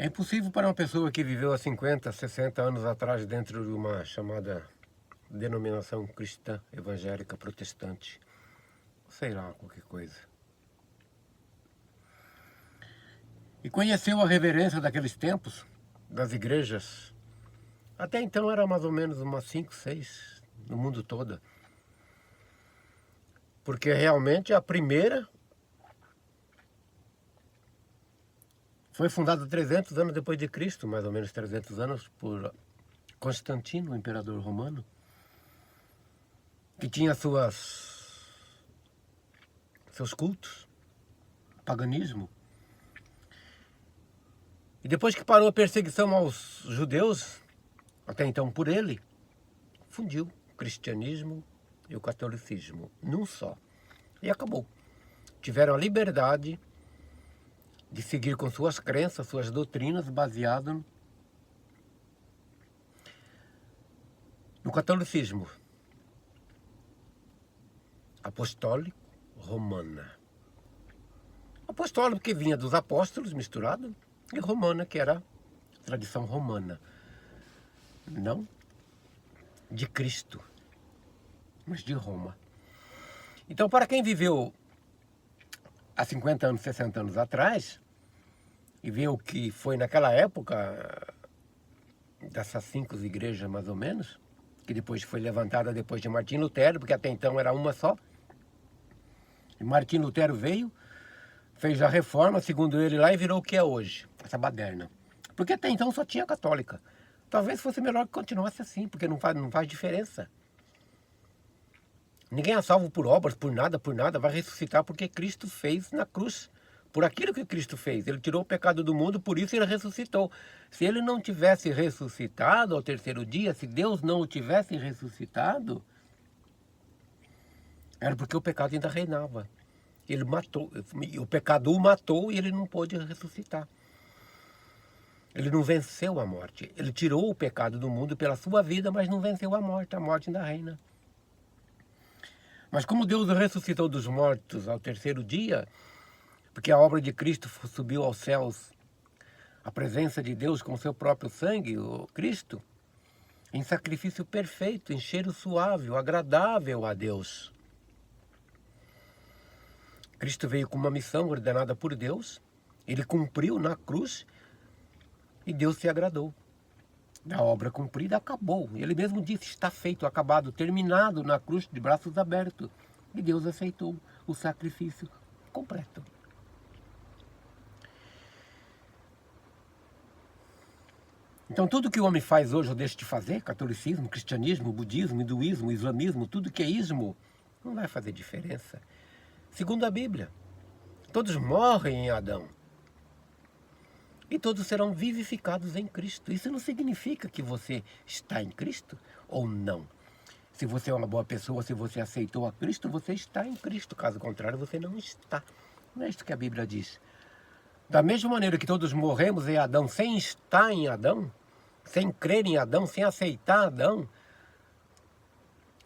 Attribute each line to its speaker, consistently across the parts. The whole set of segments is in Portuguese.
Speaker 1: É impossível para uma pessoa que viveu há 50, 60 anos atrás dentro de uma chamada denominação cristã, evangélica, protestante, sei lá, qualquer coisa. E conheceu a reverência daqueles tempos, das igrejas. Até então era mais ou menos umas 5, 6 no mundo todo. Porque realmente a primeira foi fundada 300 anos depois de Cristo, mais ou menos 300 anos, por Constantino, o imperador romano, que tinha seus cultos, paganismo. E depois que parou a perseguição aos judeus, até então por ele, fundiu o cristianismo e o catolicismo num só. E acabou. Tiveram a liberdade de seguir com suas crenças, suas doutrinas, baseado no catolicismo apostólico romana. Apostólico que vinha dos apóstolos misturado, e romana que era a tradição romana. Não de Cristo, mas de Roma. Então, para quem viveu há 50 anos, 60 anos atrás, e vê o que foi naquela época, dessas 5 igrejas mais ou menos, que depois foi levantada depois de Martim Lutero, porque até então era uma só. E Martim Lutero veio, fez a reforma, segundo ele lá, e virou o que é hoje, essa baderna. Porque até então só tinha católica. Talvez fosse melhor que continuasse assim, porque não faz diferença. Ninguém é salvo por obras, por nada, vai ressuscitar porque Cristo fez na cruz. Por aquilo que Cristo fez. Ele tirou o pecado do mundo, por isso ele ressuscitou. Se ele não tivesse ressuscitado ao terceiro dia, se Deus não o tivesse ressuscitado, era porque o pecado ainda reinava. Ele matou, o pecado o matou e ele não pôde ressuscitar. Ele não venceu a morte. Ele tirou o pecado do mundo pela sua vida, mas não venceu a morte ainda reina. Mas como Deus ressuscitou dos mortos ao terceiro dia, porque a obra de Cristo subiu aos céus, a presença de Deus com seu próprio sangue, o Cristo, em sacrifício perfeito, em cheiro suave, agradável a Deus. Cristo veio com uma missão ordenada por Deus, ele cumpriu na cruz e Deus se agradou. A obra cumprida acabou. Ele mesmo disse, está feito, acabado, terminado na cruz de braços abertos. E Deus aceitou o sacrifício completo. Então tudo que o homem faz hoje ou deixa de fazer, catolicismo, cristianismo, budismo, hinduísmo, islamismo, tudo que é ismo, não vai fazer diferença. Segundo a Bíblia, todos morrem em Adão. E todos serão vivificados em Cristo. Isso não significa que você está em Cristo ou não. Se você é uma boa pessoa, se você aceitou a Cristo, você está em Cristo. Caso contrário, você não está. Não é isso que a Bíblia diz. Da mesma maneira que todos morremos em Adão sem estar em Adão, sem crer em Adão, sem aceitar Adão,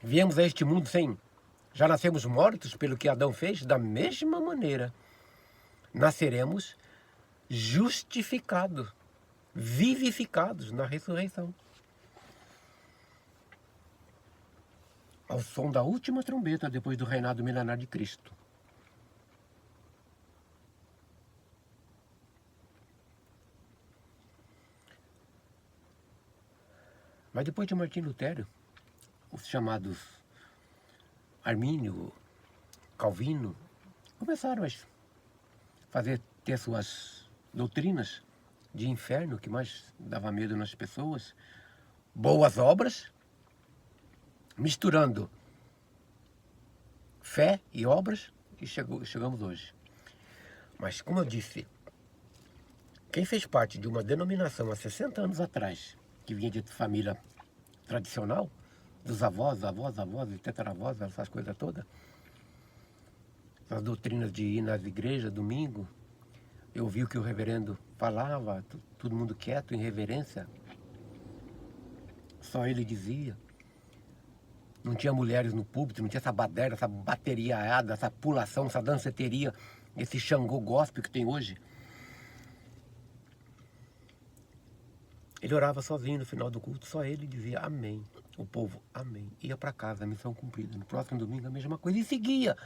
Speaker 1: viemos a este mundo sem... Já nascemos mortos pelo que Adão fez, da mesma maneira nasceremos justificados, vivificados na ressurreição. Ao som da última trombeta depois do reinado milenar de Cristo. Mas depois de Martim Lutero, os chamados Armínio, Calvino, começaram a ter suas doutrinas de inferno, que mais dava medo nas pessoas, boas obras, misturando fé e obras, e chegamos hoje. Mas, como eu disse, quem fez parte de uma denominação há 60 anos atrás, que vinha de família tradicional, dos avós, e tetaravós, essas coisas todas, as doutrinas de ir nas igrejas, domingo, eu ouvi o que o reverendo falava, todo mundo quieto, em reverência. Só ele dizia. Não tinha mulheres no púlpito, não tinha essa baderna, essa bateriada, essa pulação, essa danceteria, esse Xangô gospel que tem hoje. Ele orava sozinho no final do culto, só ele dizia amém. O povo, amém. Ia para casa, a missão cumprida. No próximo domingo a mesma coisa, e seguia.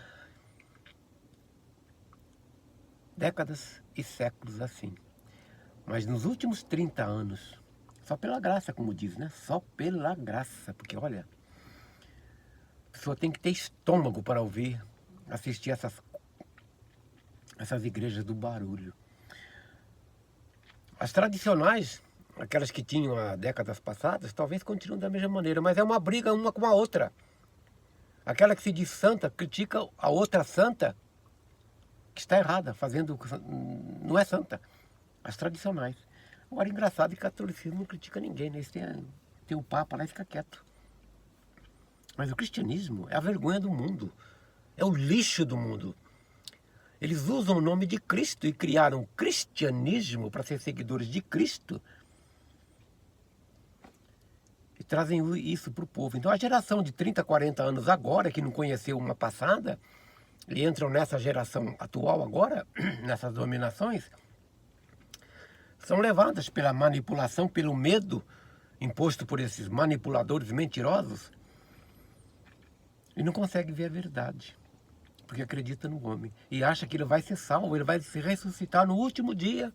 Speaker 1: Décadas e séculos assim. Mas nos últimos 30 anos, só pela graça, como diz, né? Só pela graça. Porque, olha, a pessoa tem que ter estômago para ouvir, assistir essas igrejas do barulho. As tradicionais, aquelas que tinham há décadas passadas, talvez continuem da mesma maneira, mas é uma briga uma com a outra. Aquela que se diz santa critica a outra santa que está errada, fazendo... não é santa. As tradicionais. Agora, engraçado que o catolicismo não critica ninguém, né? Tem o Papa lá e fica quieto. Mas o cristianismo é a vergonha do mundo. É o lixo do mundo. Eles usam o nome de Cristo e criaram o cristianismo para ser seguidores de Cristo. E trazem isso para o povo. Então a geração de 30, 40 anos agora, que não conheceu uma passada, e entram nessa geração atual agora, nessas dominações, são levadas pela manipulação, pelo medo imposto por esses manipuladores mentirosos, e não conseguem ver a verdade, porque acredita no homem, e acha que ele vai ser salvo, ele vai se ressuscitar no último dia,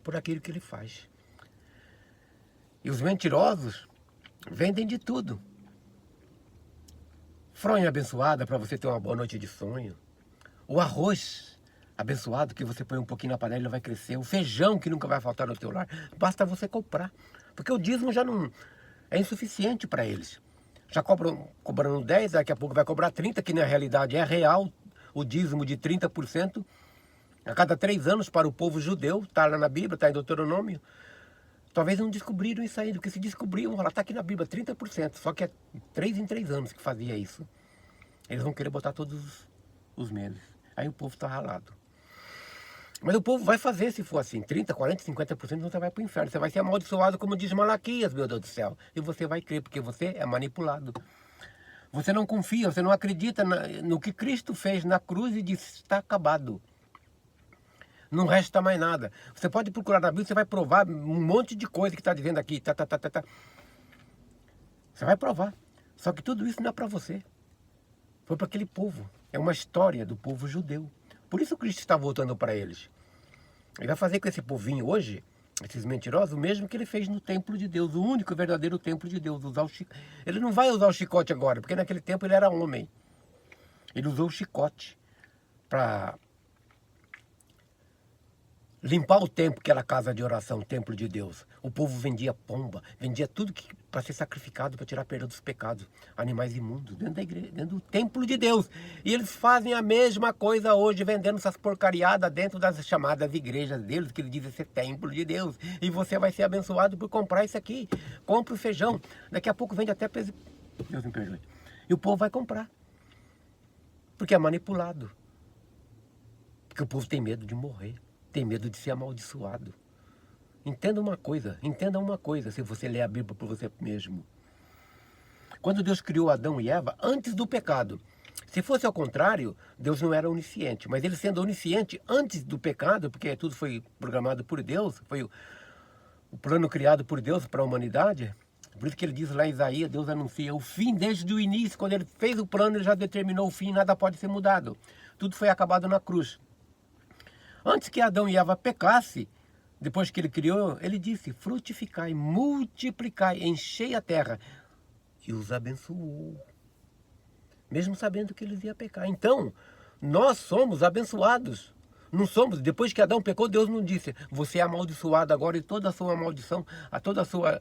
Speaker 1: por aquilo que ele faz. E os mentirosos vendem de tudo. Fronha abençoada para você ter uma boa noite de sonho. O arroz abençoado que você põe um pouquinho na panela e ele vai crescer. O feijão que nunca vai faltar no teu lar. Basta você comprar. Porque o dízimo já não é insuficiente para eles. Já cobrando 10, daqui a pouco vai cobrar 30, que na realidade é real. O dízimo de 30% a cada 3 anos para o povo judeu. Está lá na Bíblia, está em Deuteronômio. Talvez não descobriram isso ainda, porque se descobriram, ela está aqui na Bíblia, 30%, só que é 3 em 3 anos que fazia isso. Eles vão querer botar todos os meses. Aí o povo está ralado. Mas o povo vai fazer se for assim, 30, 40, 50%, você vai para o inferno. Você vai ser amaldiçoado, como diz Malaquias, meu Deus do céu. E você vai crer, porque você é manipulado. Você não confia, você não acredita no que Cristo fez na cruz e disse, está acabado. Não resta mais nada. Você pode procurar na Bíblia, você vai provar um monte de coisa que está dizendo aqui. Você vai provar. Só que tudo isso não é para você. Foi para aquele povo. É uma história do povo judeu. Por isso Cristo está voltando para eles. Ele vai fazer com esse povinho hoje, esses mentirosos, o mesmo que ele fez no templo de Deus. O único verdadeiro templo de Deus. Ele não vai usar o chicote agora, porque naquele tempo ele era homem. Ele usou o chicote para limpar o templo, que era a casa de oração, o templo de Deus. O povo vendia pomba, vendia tudo para ser sacrificado, para tirar perdão dos pecados. Animais imundos, dentro da igreja, dentro do templo de Deus. E eles fazem a mesma coisa hoje, vendendo essas porcariadas dentro das chamadas igrejas deles, que eles dizem ser templo de Deus. E você vai ser abençoado por comprar isso aqui. Compre o feijão. Daqui a pouco vende até... Deus me perdoe. E o povo vai comprar. Porque é manipulado. Porque o povo tem medo de morrer. Tem medo de ser amaldiçoado. Entenda uma coisa, se você ler a Bíblia por você mesmo. Quando Deus criou Adão e Eva, antes do pecado, se fosse ao contrário, Deus não era onisciente, mas ele sendo onisciente antes do pecado, porque tudo foi programado por Deus, foi o plano criado por Deus para a humanidade, por isso que ele diz lá em Isaías, Deus anuncia o fim desde o início, quando ele fez o plano, ele já determinou o fim, nada pode ser mudado. Tudo foi acabado na cruz. Antes que Adão e Eva pecassem, depois que ele criou, ele disse, frutificai, multiplicai, enchei a terra. E os abençoou. Mesmo sabendo que eles iam pecar. Então, nós somos abençoados. Não somos, depois que Adão pecou, Deus não disse, você é amaldiçoado agora e toda a sua maldição, toda a sua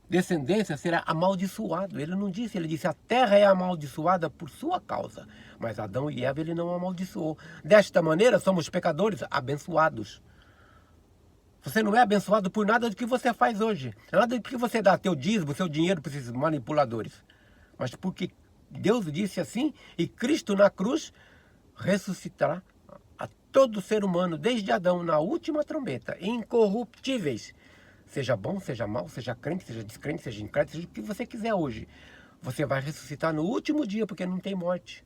Speaker 1: descendência será amaldiçoado. Ele não disse, ele disse, a terra é amaldiçoada por sua causa. Mas Adão e Eva ele não amaldiçoou. Desta maneira, somos pecadores abençoados. Você não é abençoado por nada do que você faz hoje. Nada do que você dá teu dízimo, seu dinheiro para esses manipuladores. Mas porque Deus disse assim, e Cristo na cruz ressuscitará a todo ser humano, desde Adão, na última trombeta, incorruptíveis. Seja bom, seja mau, seja crente, seja descrente, seja incrédulo, seja o que você quiser hoje. Você vai ressuscitar no último dia, porque não tem morte.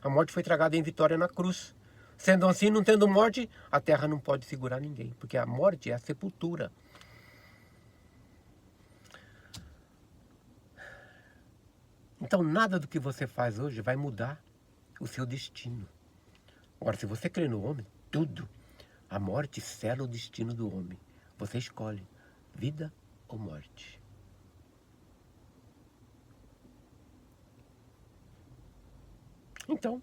Speaker 1: A morte foi tragada em vitória na cruz. Sendo assim, não tendo morte, a terra não pode segurar ninguém. Porque a morte é a sepultura. Então nada do que você faz hoje vai mudar o seu destino. Agora, se você crê no homem, tudo. A morte sela o destino do homem. Você escolhe vida ou morte. Então,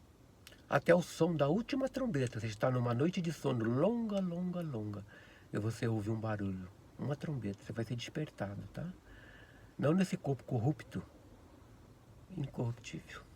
Speaker 1: até o som da última trombeta, você está numa noite de sono longa, longa, longa, e você ouve um barulho, uma trombeta, você vai ser despertado, tá? Não nesse corpo corrupto, incorruptível.